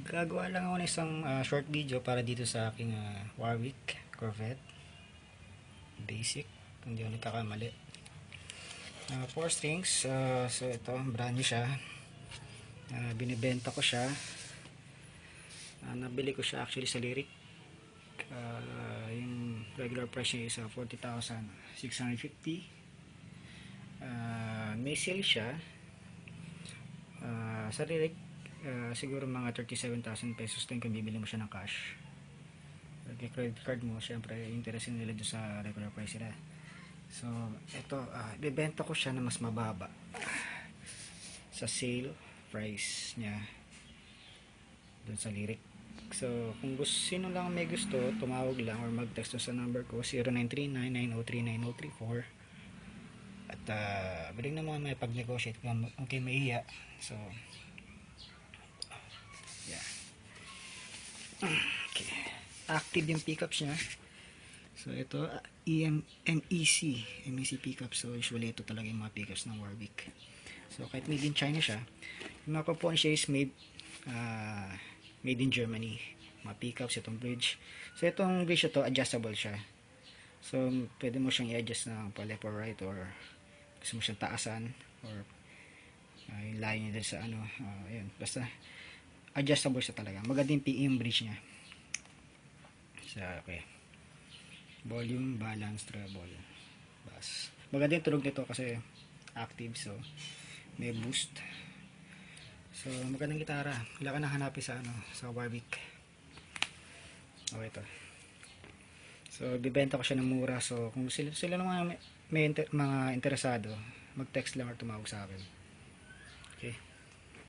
Gagawa lang ako ng isang short video para dito sa aking Warwick Corvette basic, kung di ako nagkakamali. 4 strings, so ito brand new siya. Binibenta ko siya. Nabili ko siya actually sa Lyric. Yung regular price niya is 40,650. May sale siya sa Lyric. Siguro mga 37,000 pesos din kung bibili mo siya ng cash. Okay, credit card mo, syempre interest nila doon sa regular price nila. So ito, bibenta ko siya na mas mababa sa sale price niya doon sa Lyric. So kung sino lang may gusto, tumawag lang or mag-text sa number ko 0939-903-9034. At biling naman may pag-negotiate kung kayo mahiya. So yeah. Okay. Active yung pickups niya. So ito MEC pickup. So usually ito talaga yung mga pickups ng Warwick. So kahit made in China siya, yung mga components siya is made in Germany. Mga pickups, itong bridge. So itong bridge ito adjustable siya. So pwede mo siyang i-adjust ng pa left or right, or gusto mo siyang taasan, or yung line niya sa ano, ayun, basta adjustable siya talaga. Maganda yung bridge niya. So okay, volume, balance, treble, bass. Maganda yung tunog nito kasi active, so may boost. So magandang gitara. Wala ka nang hanapin sa ano, sa Warwick. Okay ito. So bibenta ko siya ng mura. So kung sila naman may mga interesado, mag-text lang or tumawag sa akin.